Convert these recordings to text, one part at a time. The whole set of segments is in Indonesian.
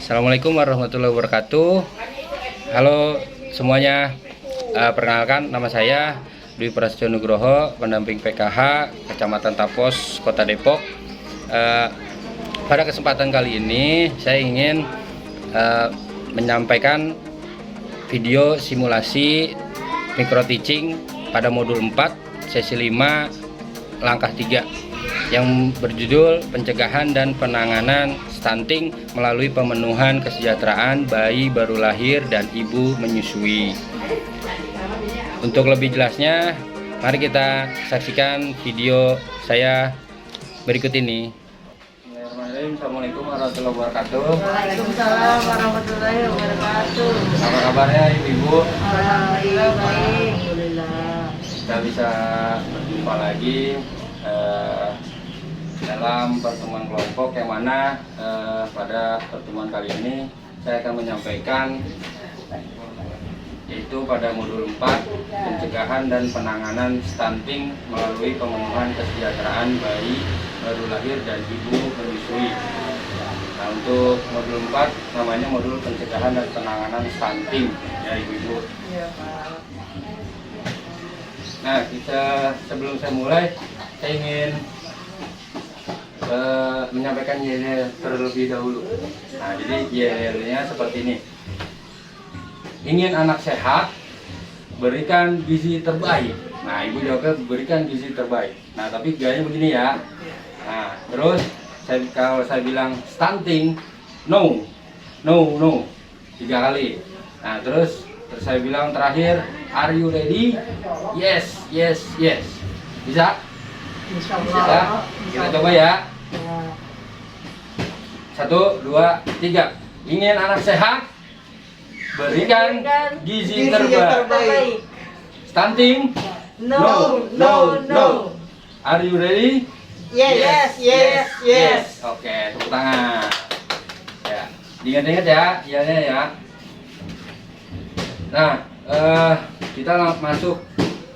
Assalamualaikum warahmatullahi wabarakatuh. Halo semuanya, perkenalkan nama saya Dwi Prasetyo Nugroho, pendamping PKH Kecamatan Tapos, Kota Depok. Pada kesempatan kali ini saya ingin menyampaikan video simulasi micro teaching pada modul 4 sesi 5 langkah 3 yang berjudul pencegahan dan penanganan stunting melalui pemenuhan kesejahteraan bayi baru lahir dan ibu menyusui. Untuk lebih jelasnya, mari kita saksikan video saya berikut ini. Assalamualaikum warahmatullahi wabarakatuh. Waalaikumsalam warahmatullahi wabarakatuh. Apa kabarnya ibu-ibu? Alhamdulillah baik. Alhamdulillah. Kita bisa berjumpa lagi dalam pertemuan kelompok yang mana pada pertemuan kali ini saya akan menyampaikan yaitu pada modul 4 pencegahan dan penanganan stunting melalui pemenuhan kesejahteraan bayi baru lahir dan ibu menyusui. Nah, untuk modul 4 namanya modul pencegahan dan penanganan stunting ya ibu-ibu. Iya, Pak. Nah, sebelum saya mulai saya ingin menyampaikan yel terlebih dahulu. Nah, jadi yelnya seperti ini. Ingin anak sehat, berikan gizi terbaik. Nah, ibu jawabnya berikan gizi terbaik. Nah, tapi gayanya begini ya. Nah, terus kalau saya bilang stunting, no, 3 kali. Nah, terus saya bilang terakhir, are you ready? Yes. Bisa? Insya Bisa? Allah. Kita coba ya. Ya. 1, 2, 3. Ingin anak sehat, berikan gizi terbaik. Stunting? No. Are you ready? Yes. Oke, tepuk tangan. Ya, diingat-ingat ya, ianya ya. Nah, kita masuk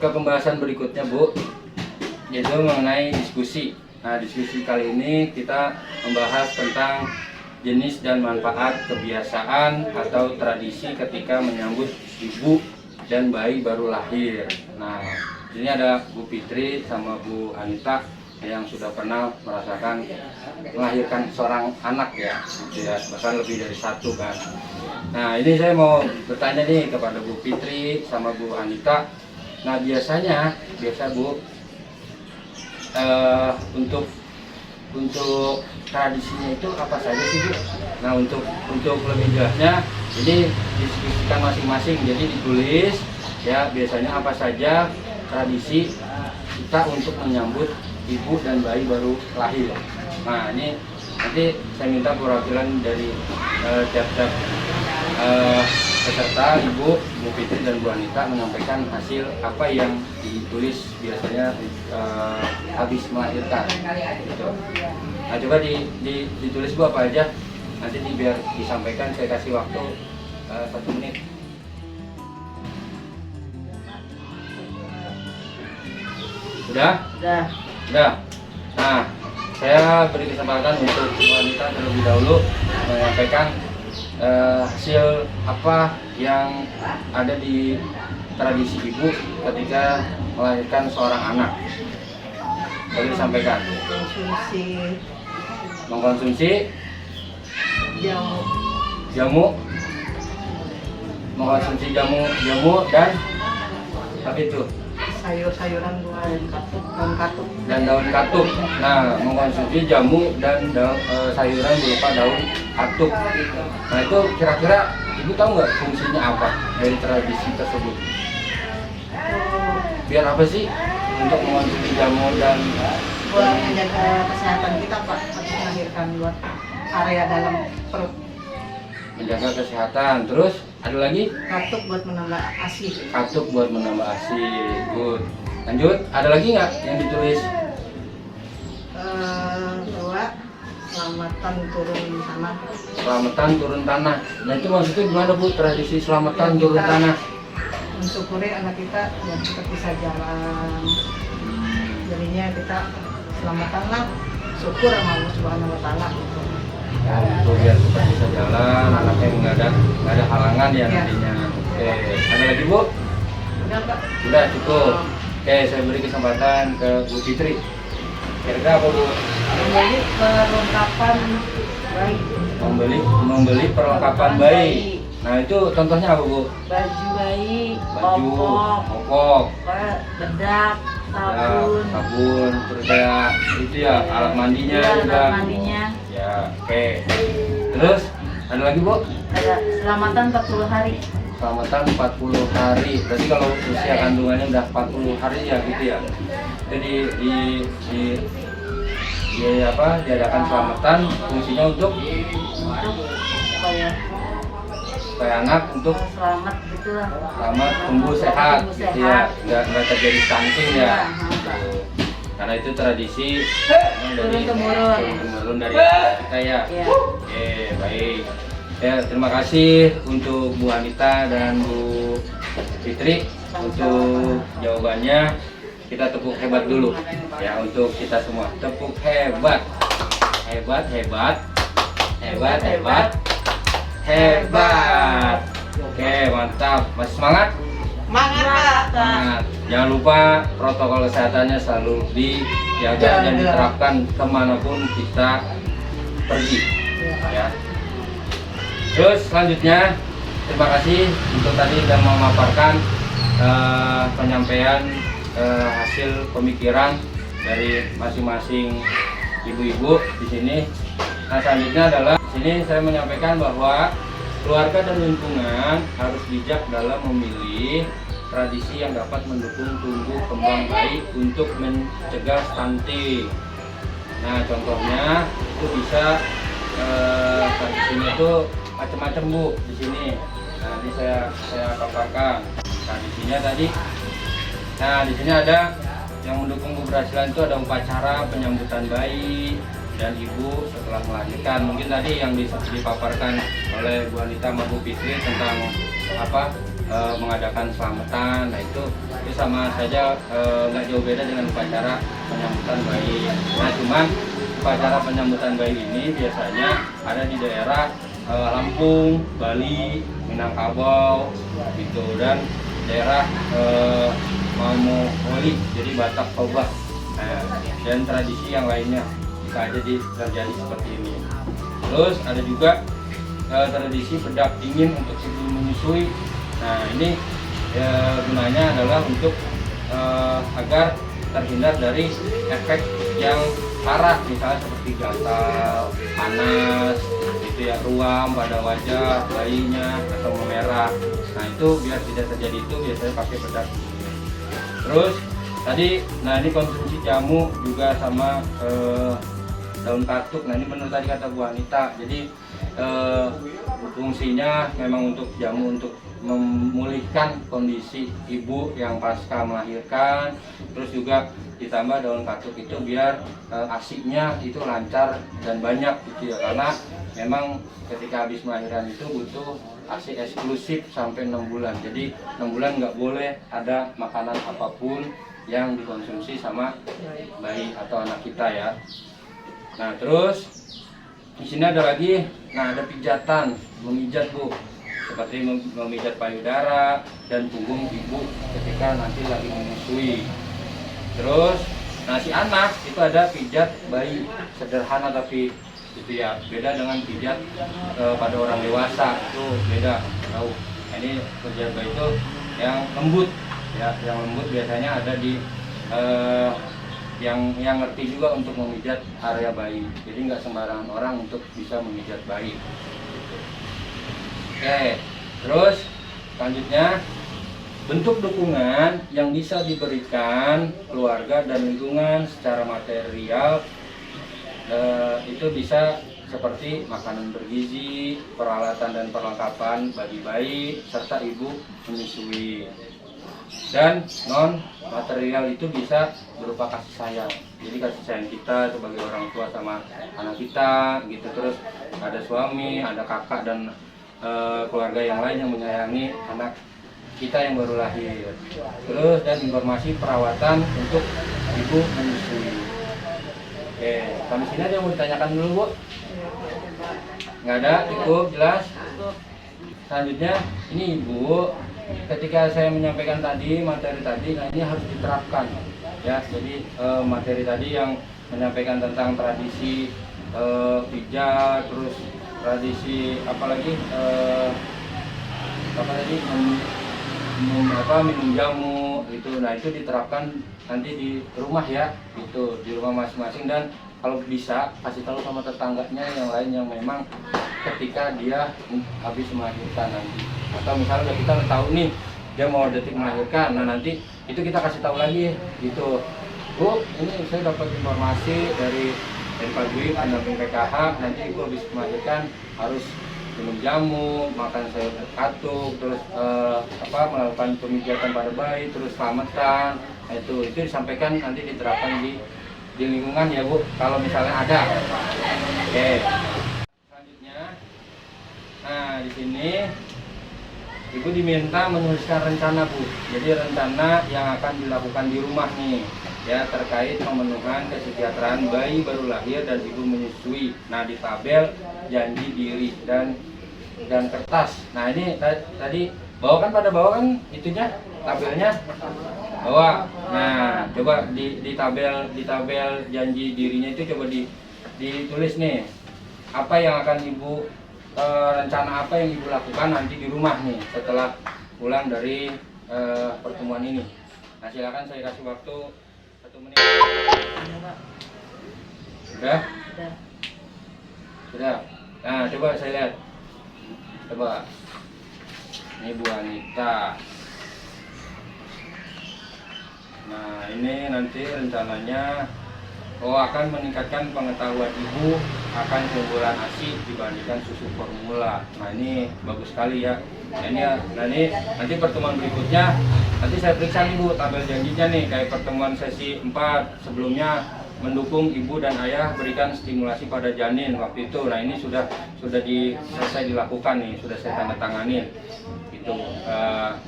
ke pembahasan berikutnya, Bu, yaitu mengenai diskusi. Nah, diskusi kali ini kita membahas tentang jenis dan manfaat kebiasaan atau tradisi ketika menyambut ibu dan bayi baru lahir. Nah, di sini ada Bu Fitri sama Bu Anita yang sudah pernah merasakan melahirkan seorang anak ya, bahkan lebih dari 1 kan. Nah, ini saya mau bertanya nih kepada Bu Fitri sama Bu Anita. Nah, biasa Bu, untuk tradisinya itu apa saja sih Bu? Nah, untuk lebih jelasnya ini diskusikan masing-masing, jadi ditulis ya biasanya apa saja tradisi kita untuk menyambut ibu dan bayi baru lahir. Nah, ini nanti saya minta perwakilan dari tiap-tiap peserta, Ibu, Bu Fitri dan Bu Anita menyampaikan hasil apa yang ditulis biasanya habis melahirkan. Gitu. Nah, coba ditulis Bu apa aja, nanti biar disampaikan, saya kasih waktu 1 menit. Sudah? Sudah. Nah, saya beri kesempatan untuk Bu Anita terlebih dahulu menyampaikan hasil apa yang ada di tradisi ibu ketika melahirkan seorang anak. Boleh disampaikan. Mengkonsumsi jamu, mengkonsumsi jamu dan apa itu? Sayur-sayuran dan daun katuk. Nah, mengkonsumsi jamu dan sayuran berupa daun katuk. Nah, itu kira-kira ibu tahu nggak fungsinya apa dari tradisi tersebut? Biar apa sih untuk mengkonsumsi jamu dan buat menjaga kesehatan kita, Pak, habis melahirkan, buat area dalam perut. menjaga kesehatan. Terus ada lagi? Katuk buat menambah ASI. Katuk buat menambah ASI. Good. Lanjut, ada lagi nggak yang ditulis? 2. Selamatan turun tanah. Selamatan turun tanah. Nah, itu maksudnya gimana Bu, tradisi selamatan turun tanah? Mensyukuri anak kita yang tetap bisa jalan. Jadinya kita selamatan lah, syukur sama Allah Subhanahu wa Ta'ala. untuk biar cepat bisa jalan, anaknya nggak ada halangan ya nantinya. Oke, ada lagi Bu? Udah Pak. Udah cukup. Oke, saya beri kesempatan ke Bu Fitri. Kira-kira apa Bu? Membeli perlengkapan bayi. Membeli perlengkapan bayi. Nah itu contohnya apa Bu? Baju bayi, Baju, popok, bedak, ya, sabun, terus kayak itu ya alat mandinya Iya, juga. alat mandinya. Ya, oke. Terus ada lagi Bu? Ada selamatan 40 hari. Selamatan 40 hari. Berarti kalau usia kandungannya udah 40 hari ya gitu ya. Jadi diadakan selamatan fungsinya untuk supaya anak untuk selamat gitu lah. selamat tumbuh sehat Tumbuh gitu sehat. ya, nggak terjadi stunting ya. Iya, Gitu. Karena itu tradisi memang Turun-temurun. turun-temurun dari kita ya. Iya. Oke, baik. Ya, terima kasih untuk Bu Anita dan Bu Fitri untuk jawabannya. Kita tepuk hebat dulu ya untuk kita semua. Tepuk hebat. Hebat, hebat. Hebat, hebat. Hebat. Oke, mantap. Masih semangat? Semangat. Jangan lupa protokol kesehatannya selalu dijaga dan diterapkan kemanapun kita pergi. Ya. Terus selanjutnya, terima kasih untuk tadi sudah memaparkan penyampaian hasil pemikiran dari masing-masing ibu-ibu di sini. Nah, selanjutnya adalah di sini saya menyampaikan bahwa keluarga dan lingkungan harus bijak dalam memilih tradisi yang dapat mendukung tumbuh kembang bayi untuk mencegah stunting. Nah, contohnya itu bisa tradisinya itu macam-macam Bu di sini. Nah, ini saya paparkan tradisinya tadi. Nah, di sini ada yang mendukung keberhasilan itu ada upacara penyambutan bayi dan ibu setelah melahirkan. Mungkin tadi yang dipaparkan oleh Bu Anita sama Bu Fitri tentang mengadakan selamatan. Nah itu sama saja nggak jauh beda dengan upacara penyambutan bayi. Nah cuman upacara penyambutan bayi ini biasanya ada di daerah Lampung, Bali, Minangkabau gitu, dan daerah Mamowoli, jadi Batak, Toba, dan tradisi yang lainnya bisa aja terjadi seperti ini. Terus ada juga tradisi bedak dingin untuk ibu menyusui. Nah ini gunanya adalah untuk agar terhindar dari efek yang parah, misalnya seperti gatal, panas, gitu ya, ruam pada wajah bayinya atau memerah. Nah itu biar tidak terjadi itu biasanya pakai bedak. Terus tadi, nah ini konsumsi jamu juga sama daun katuk. Nah ini benar tadi kata Bu Anita. Jadi fungsinya memang untuk jamu untuk memulihkan kondisi ibu yang pasca melahirkan. Terus juga ditambah daun katuk itu biar ASI-nya itu lancar dan banyak gitu ya, karena memang ketika habis melahirkan itu butuh ASI eksklusif sampai 6 bulan. Jadi 6 bulan nggak boleh ada makanan apapun yang dikonsumsi sama bayi atau anak kita ya. Nah terus di sini ada lagi, nah ada pijatan, memijat Bu, seperti memijat payudara dan punggung ibu ketika nanti lagi menyusui. Terus, nah si anak itu ada pijat bayi sederhana tapi itu ya beda dengan pijat pada orang dewasa, itu beda tahu. Nah, ini pijat bayi itu yang lembut ya, yang lembut biasanya ada di yang ngerti juga untuk memijat area bayi. Jadi nggak sembarangan orang untuk bisa memijat bayi. Oke, terus selanjutnya bentuk dukungan yang bisa diberikan keluarga dan lingkungan secara material itu bisa seperti makanan bergizi, peralatan dan perlengkapan bagi bayi, serta ibu menyusui. Dan non material itu bisa berupa kasih sayang. Jadi kasih sayang kita sebagai orang tua sama anak kita gitu. Terus ada suami, ada kakak dan keluarga yang lain yang menyayangi anak kita yang baru lahir. Terus dan informasi perawatan untuk ibu menyusui. Oke, sampai sini ada yang mau ditanyakan dulu Bu? Iya, coba. Nggak ada, cukup jelas. Cukup. Selanjutnya ini Ibu, ketika saya menyampaikan tadi materi tadi, nah ini harus diterapkan ya. Jadi materi tadi yang menyampaikan tentang tradisi pijat, terus tradisi apalagi apa tadi minum jamu itu. Nah itu diterapkan nanti di rumah ya, itu di rumah masing-masing, dan kalau bisa kasih tahu sama tetangganya yang lain yang memang ketika dia habis melahirkan nanti, atau misalnya kita udah tahu nih dia mau detik melahirkan, nah nanti itu kita kasih tahu lagi gitu, Bu ini saya dapat informasi dari Pak Dwi pendamping PKH, nanti ibu habis melahirkan harus minum jamu, makan sayur katuk, terus melakukan pemijatan pada bayi, terus selamatan. Nah, itu disampaikan, nanti diterapkan di lingkungan ya Bu, kalau misalnya ada. Oke. Selanjutnya, nah di sini Ibu diminta menuliskan rencana Bu. Jadi rencana yang akan dilakukan di rumah nih, ya terkait pemenuhan kesejahteraan bayi baru lahir dan ibu menyusui. Nah di tabel janji diri dan kertas. Nah ini tadi bawakan itunya tabelnya bawa. Nah coba di tabel janji dirinya itu coba ditulis nih apa yang akan ibu rencana apa yang ibu lakukan nanti di rumah nih setelah pulang dari pertemuan ini. Nah silakan saya kasih waktu 1 menit. Sudah? Sudah. Nah, coba saya lihat. Coba. Ini Bu Anita. Nah, ini nanti rencananya akan meningkatkan pengetahuan ibu akan keunggulan ASI dibandingkan susu formula. Nah, ini bagus sekali ya. Nah, ini nanti pertemuan berikutnya nanti saya periksa nih Bu tabel janjinya nih, kayak pertemuan sesi 4 sebelumnya mendukung ibu dan ayah berikan stimulasi pada janin waktu itu. Nah ini sudah selesai dilakukan nih, sudah saya tanda tangani itu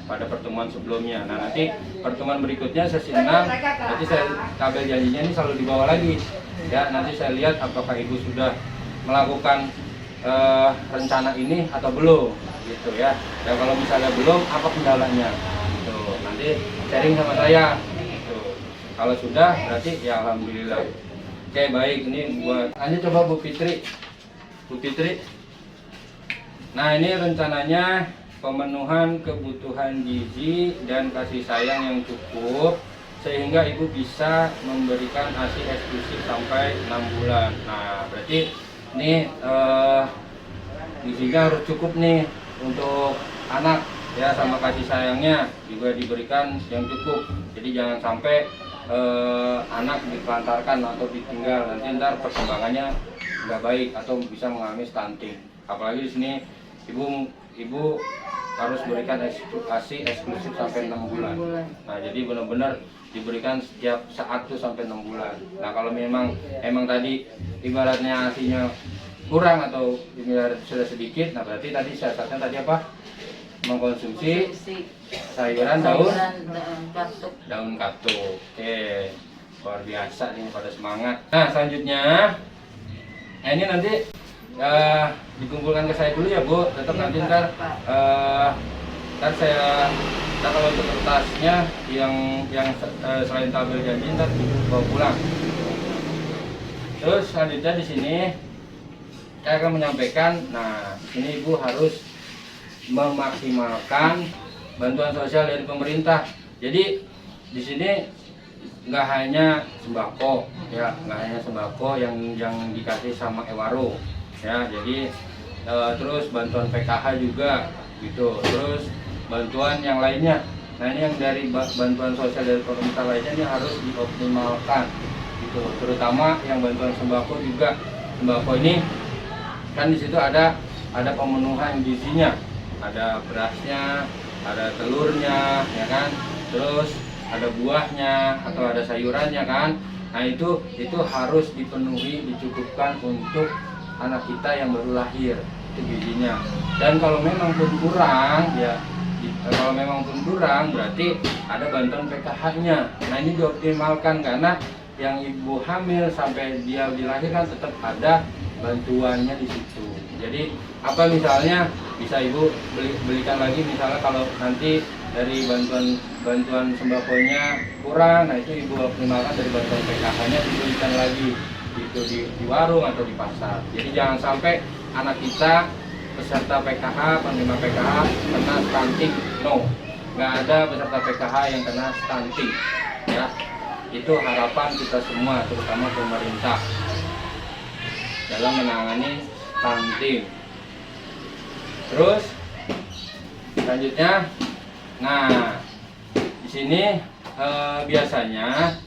pada pertemuan sebelumnya. Nah nanti pertemuan berikutnya sesi 6 nanti saya tabel janjinya ini selalu dibawa lagi ya. Nanti saya lihat apakah ibu sudah melakukan rencana ini atau belum gitu ya. Dan kalau misalnya belum, apa kendalanya gitu. Nanti sharing sama saya gitu. Kalau sudah berarti ya alhamdulillah. Oke baik, ini buat ini coba Bu Fitri. Nah ini rencananya pemenuhan kebutuhan gizi dan kasih sayang yang cukup sehingga ibu bisa memberikan ASI eksklusif sampai 6 bulan. Nah berarti ini gizinya harus cukup nih untuk anak ya, sama kasih sayangnya juga diberikan yang cukup. Jadi jangan sampai anak ditelantarkan atau ditinggal, nanti ntar perkembangannya nggak baik atau bisa mengalami stunting. Apalagi di sini ibu harus berikan ASI eksklusif sampai 6 bulan. Nah jadi benar-benar diberikan setiap saat tuh sampai 6 bulan. Nah kalau emang tadi ibaratnya ASInya kurang atau ibarat sudah sedikit, nah berarti tadi syaratnya tadi apa? Mengkonsumsi sayuran daun katuk. Oke, luar biasa nih, pada semangat. Nah selanjutnya, nah ini nanti dikumpulkan ke saya dulu ya Bu. Tetap nanti ntar kalau untuk kertasnya yang selain tabel janji ntar bawa pulang. Terus selanjutnya di sini saya akan menyampaikan. Nah ini Ibu harus memaksimalkan bantuan sosial dari pemerintah. Jadi di sini nggak hanya sembako ya, nggak hanya sembako yang dikasih sama Ewaro ya. Jadi terus bantuan PKH juga gitu, terus bantuan yang lainnya. Nah ini yang dari bantuan sosial dari pemerintah lainnya ini harus dioptimalkan gitu, terutama yang bantuan sembako juga. Sembako ini kan di situ ada pemenuhan gizinya, ada berasnya, ada telurnya ya kan, terus ada buahnya atau ada sayurannya kan. Nah itu harus dipenuhi, dicukupkan untuk anak kita yang baru lahir, itu gizinya. Dan kalau memang pun kurang ya, berarti ada bantuan PKH-nya. Nah ini dioptimalkan karena yang ibu hamil sampai dia dilahirkan tetap ada bantuannya di situ. Jadi apa misalnya bisa ibu belikan lagi, misalnya kalau nanti dari bantuan sembakonya kurang, nah itu ibu optimalkan dari bantuan PKH-nya dibelikan lagi itu di warung atau di pasar. Jadi jangan sampai anak kita peserta PKH, penerima PKH kena stunting, no, nggak ada peserta PKH yang kena stunting, ya. Itu harapan kita semua, terutama pemerintah dalam menangani stunting. Terus selanjutnya, nah di sini biasanya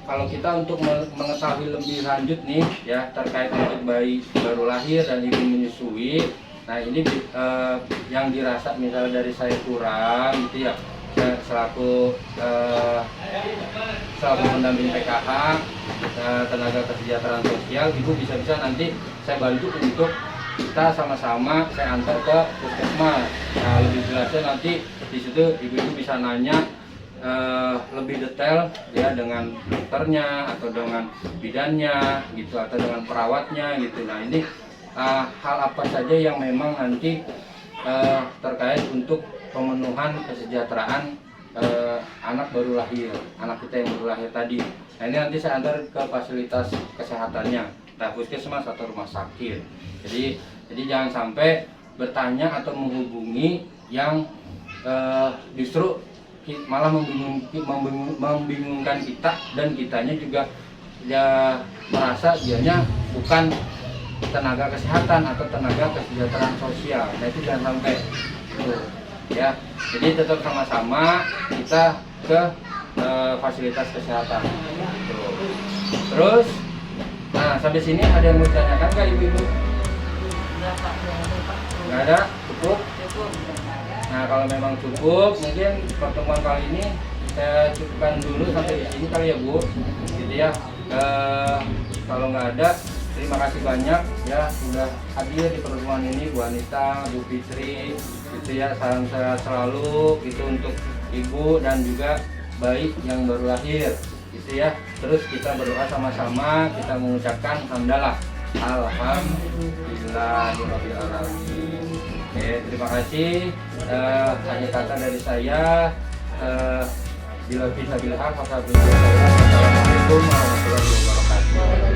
kalau kita untuk mengetahui lebih lanjut nih ya terkait untuk bayi baru lahir dan ibu menyusui, nah ini yang dirasa misalnya dari saya kurang gitu ya, selaku pendamping PKH, tenaga kesejahteraan sosial, ibu bisa nanti saya bantu untuk kita sama-sama saya antar ke puskesmas. Nah, lebih jelasnya nanti di situ ibu-ibu bisa nanya lebih detail ya dengan dokternya atau dengan bidannya gitu atau dengan perawatnya gitu. Nah ini hal apa saja yang memang nanti terkait untuk pemenuhan kesejahteraan anak baru lahir, anak kita yang baru lahir tadi. Nah ini nanti saya antar ke fasilitas kesehatannya, entah puskesmas atau rumah sakit. Jadi jangan sampai bertanya atau menghubungi yang justru malah membingungkan kita, dan kitanya juga ya merasa dianya bukan tenaga kesehatan atau tenaga kesejahteraan sosial. Nah itu jangan sampai tuh, ya. Jadi tetap sama-sama kita ke fasilitas kesehatan. Tuh. Terus, nah sampai sini ada yang mau ditanyakan nggak ibu-ibu? Nggak ada, cukup. Nah kalau memang cukup, mungkin pertemuan kali ini saya cukupkan dulu sampai di sini kali ya Bu, gitu ya. Kalau nggak ada, terima kasih banyak ya sudah hadir di pertemuan ini Bu Anita, Bu Fitri, gitu ya. Salam sehat selalu gitu untuk ibu dan juga bayi yang baru lahir, gitu ya. Terus kita berdoa sama-sama, kita mengucapkan hamdalah, alhamdulillahirabbil alamin. Oke, terima kasih. Hanya kata dari saya. Bila bisa bilhaq, wassalamualaikum warahmatullahi wabarakatuh.